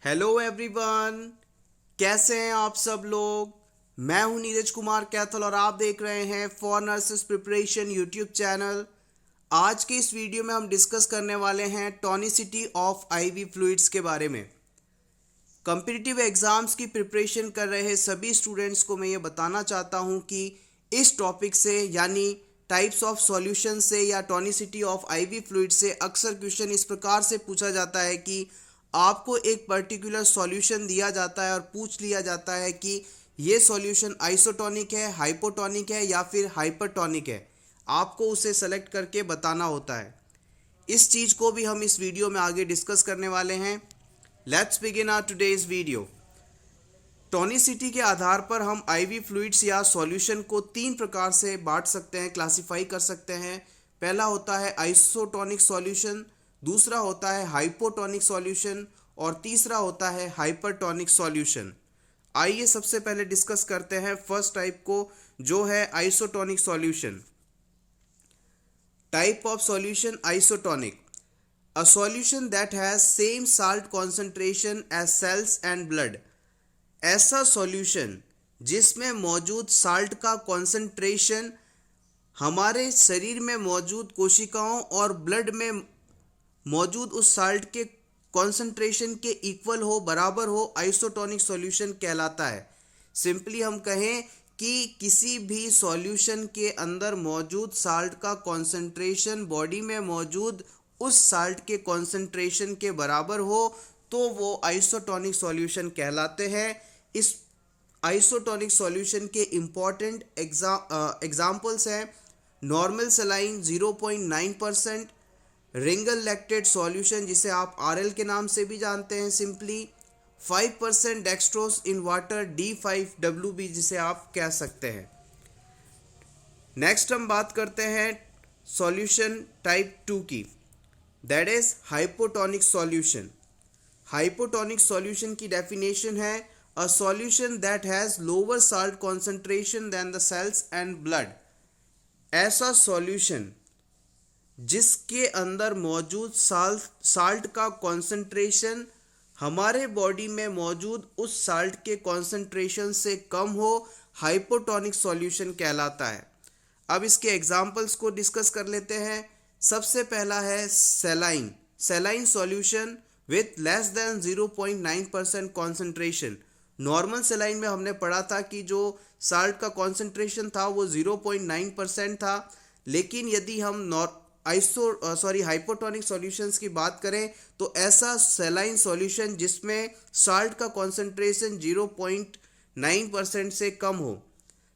Hello everyone, कैसे हैं आप सब लोग। मैं हूं नीरज कुमार कैथल और आप देख रहे हैं for nurses preparation YouTube channel. आज के इस वीडियो में हम डिस्कस करने वाले हैं टॉनिसिटी ऑफ आईवी फ्लूइड्स के बारे में। कॉम्पिटिटिव एग्जाम्स की प्रिपरेशन कर रहे सभी स्टूडेंट्स को मैं ये बताना चाहता हूँ कि इस टॉपिक से यानी टाइप्स ऑफ सॉल्यूशन से या टॉनिसिटी ऑफ आईवी फ्लूइड से अक्सर क्वेश्चन इस प्रकार से पूछा जाता है कि आपको एक पर्टिकुलर सॉल्यूशन दिया जाता है और पूछ लिया जाता है कि ये सॉल्यूशन आइसोटोनिक है, हाइपोटोनिक है या फिर हाइपरटोनिक है। आपको उसे सेलेक्ट करके बताना होता है। इस चीज़ को भी हम इस वीडियो में आगे डिस्कस करने वाले हैं। Let's begin our today's video. Tonicity के आधार पर हम आईवी फ्लूइड्स या सॉल्यूशन को तीन प्रकार से बांट सकते हैं, क्लासिफाई कर सकते हैं। पहला होता है आइसोटोनिक सॉल्यूशन, दूसरा होता है हाइपोटोनिक सॉल्यूशन और तीसरा होता है हाइपरटोनिक सॉल्यूशन। आइए सबसे पहले डिस्कस करते हैं फर्स्ट टाइप को, जो है isotonic solution. Type of solution isotonic, a solution that has same salt concentration as cells and blood। ऐसा सॉल्यूशन जिसमें मौजूद साल्ट का कॉन्सेंट्रेशन हमारे शरीर में मौजूद कोशिकाओं और ब्लड में मौजूद उस साल्ट के कॉन्सेंट्रेशन के इक्वल हो, बराबर हो, आइसोटोनिक सॉल्यूशन कहलाता है। सिंपली हम कहें कि किसी भी सॉल्यूशन के अंदर मौजूद साल्ट का कॉन्सेंट्रेशन बॉडी में मौजूद उस साल्ट के कॉन्सेंट्रेशन के बराबर हो तो वो आइसोटोनिक सॉल्यूशन कहलाते हैं। इस आइसोटोनिक सॉल्यूशन के इम्पॉर्टेंट एग्जाम्पल्स हैं नॉर्मल सलाइन 0.9%, रिंगल लैक्टेट सॉल्यूशन जिसे आप आरएल के नाम से भी जानते हैं simply, 5% dextrose in water D5WB जिसे आप कह सकते हैं। नेक्स्ट हम बात करते हैं सॉल्यूशन टाइप 2 की, that is hypotonic solution. Hypotonic solution की डेफिनेशन है a solution that has lower salt concentration than the cells and blood. ऐसा सॉल्यूशन जिसके अंदर मौजूद साल्ट का कॉन्सेंट्रेशन हमारे बॉडी में मौजूद उस साल्ट के कॉन्सेंट्रेशन से कम हो, हाइपोटोनिक सॉल्यूशन कहलाता है। अब इसके एग्जाम्पल्स को डिस्कस कर लेते हैं। सबसे पहला है सेलाइन। सेलाइन solution with less than 0.9% concentration. Normal saline में हमने पढ़ा था कि जो साल्ट का कॉन्सेंट्रेशन था वो 0.9% था, लेकिन यदि हम हाइपोटोनिक सॉल्यूशंस की बात करें तो ऐसा सेलाइन सॉल्यूशन जिसमें साल्ट का कॉन्सेंट्रेशन 0.9% से कम हो।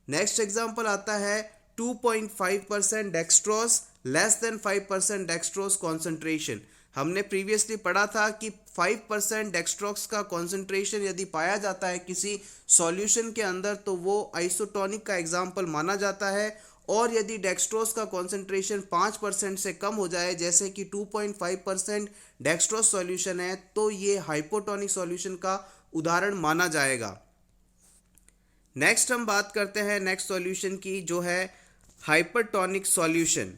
नेक्स्ट एग्जांपल आता है 2.5% dextrose, less than 5% dextrose concentration. हमने प्रीवियसली पढ़ा था कि 5% डेक्सट्रोज का कॉन्सेंट्रेशन यदि पाया जाता है किसी सॉल्यूशन के अंदर तो वो आइसोटोनिक का एग्जाम्पल माना जाता है, और यदि डेक्सट्रोज का कॉन्सेंट्रेशन 5% से कम हो जाए जैसे कि 2.5% डेक्सट्रोज सॉल्यूशन है तो ये हाइपोटोनिक सॉल्यूशन का उदाहरण माना जाएगा। नेक्स्ट हम बात करते हैं नेक्स्ट सॉल्यूशन की, जो है hypertonic solution.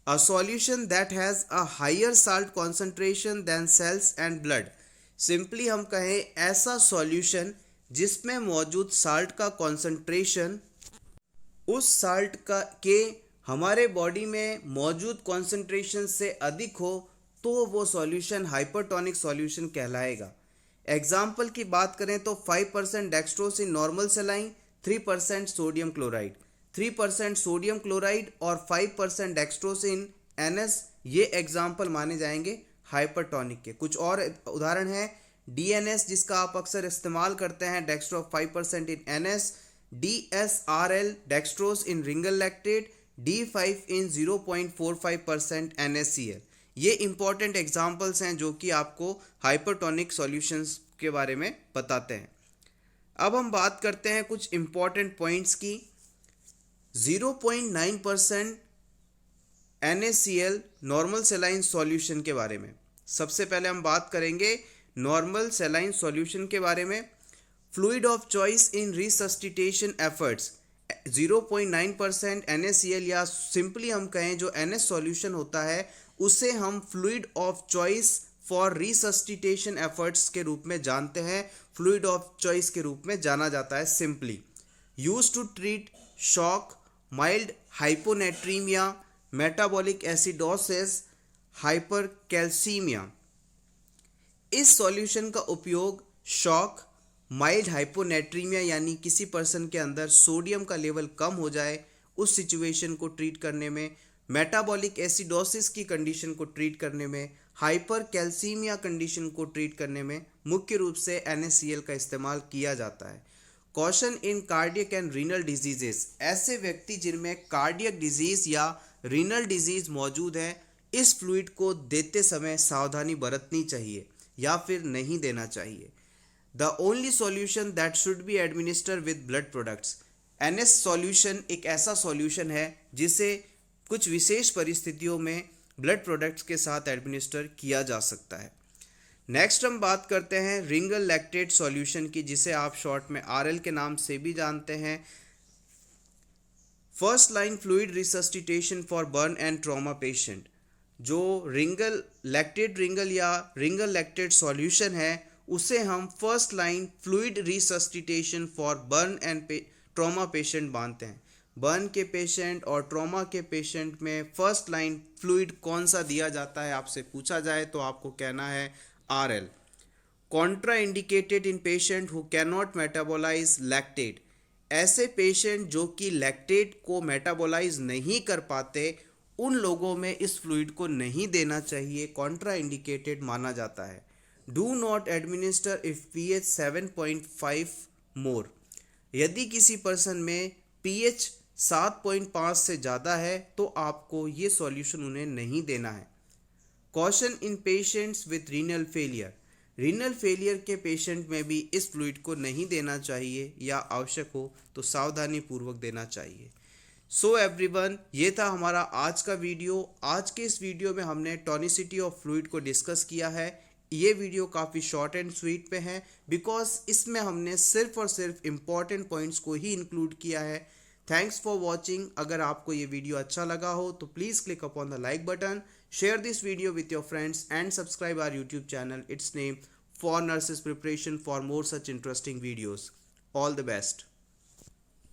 A solution that has a higher salt concentration than cells and blood। Simply हम कहें ऐसा सॉल्यूशन जिसमें मौजूद साल्ट का कॉन्सेंट्रेशन उस साल्ट के हमारे बॉडी में मौजूद कॉन्सेंट्रेशन से अधिक हो तो वो सॉल्यूशन हाइपरटोनिक सॉल्यूशन कहलाएगा। एग्जाम्पल की बात करें तो 5% dextrose in normal saline, 3% sodium chloride. 3% sodium chloride और 5% डेक्सट्रोज इन NS, ये एग्जाम्पल माने जाएंगे हाइपरटोनिक के। कुछ और उदाहरण है DNS जिसका आप अक्सर इस्तेमाल करते हैं, डेक्सट्रो 5% इन NS, DSRL डेक्सट्रोज इन रिंगल लैक्टेट, D5 इन 0.45% NaCl। ये इंपॉर्टेंट एग्जाम्पल्स हैं जो कि आपको हाइपरटोनिक सॉल्यूशंस के बारे में बताते हैं। अब हम बात करते हैं कुछ इंपॉर्टेंट पॉइंट्स की। 0.9% NaCl नॉर्मल सेलाइन सॉल्यूशन के बारे में। सबसे पहले हम बात करेंगे नॉर्मल सेलाइन सॉल्यूशन के बारे में। Fluid of choice in resuscitation efforts, 0.9% NaCl या सिंपली हम कहें जो NS सॉल्यूशन होता है उसे हम fluid of choice for resuscitation efforts के रूप में जानते हैं, फ्लूइड ऑफ चॉइस के रूप में जाना जाता है simply. Use to treat shock, mild hyponatraemia, metabolic acidosis, hypercalcaemia. इस सॉल्यूशन का उपयोग शॉक, माइल्ड हाइपोनेट्रीमिया यानी किसी पर्सन के अंदर सोडियम का लेवल कम हो जाए उस सिचुएशन को ट्रीट करने में, मेटाबॉलिक एसिडोसिस की कंडीशन को ट्रीट करने में, हाइपरकैल्सीमिया कंडीशन को ट्रीट करने में मुख्य रूप से NaCl का इस्तेमाल किया जाता है। Caution in cardiac and renal diseases, ऐसे व्यक्ति जिनमें कार्डियक डिजीज या रीनल डिजीज मौजूद है, इस फ्लूइड को देते समय सावधानी बरतनी चाहिए या फिर नहीं देना चाहिए। The only solution that should be administer with blood products, NS solution एक ऐसा सॉल्यूशन है जिसे कुछ विशेष परिस्थितियों में ब्लड प्रोडक्ट्स के साथ एडमिनिस्टर किया जा सकता है। नेक्स्ट हम बात करते हैं रिंगल लैक्टेट सॉल्यूशन की, जिसे आप शॉर्ट में RL के नाम से भी जानते हैं। First line fluid resuscitation for burn and trauma patient. जो लैक्टेट रिंगल या रिंगल लैक्टेट सॉल्यूशन है उसे हम first line fluid resuscitation for burn and trauma patient मानते हैं। बर्न के पेशेंट और ट्रॉमा के पेशेंट में फर्स्ट लाइन फ्लूइड कौन सा दिया जाता है आपसे पूछा जाए तो आपको कहना है RL। Contraindicated in patient who can not metabolise lactate, ऐसे पेशेंट जो कि लैक्टेट को मेटाबोलाइज नहीं कर पाते उन लोगों में इस फ्लूइड को नहीं देना चाहिए, कॉन्ट्रा इंडिकेटेड माना जाता है। Do not administer if pH 7.5 मोर, यदि किसी पर्सन में pH 7.5 से ज़्यादा है तो आपको ये सॉल्यूशन उन्हें नहीं देना है। Caution in patients with renal failure, renal failure के पेशेंट में भी इस फ्लूइड को नहीं देना चाहिए या आवश्यक हो तो सावधानी पूर्वक देना चाहिए। सो एवरीवन, ये था हमारा आज का वीडियो। आज के इस वीडियो में हमने टॉनिसिटी ऑफ फ्लूइड को डिस्कस किया है। ये वीडियो काफ़ी शॉर्ट एंड स्वीट पे है बिकॉज इसमें हमने सिर्फ और सिर्फ इम्पॉर्टेंट पॉइंट्स को ही इंक्लूड किया है। Thanks for watching. अगर आपको ये वीडियो अच्छा लगा हो तो please click upon the like button, share this video with your friends and subscribe our YouTube channel. Its name for nurses preparation for more such interesting videos. All the best.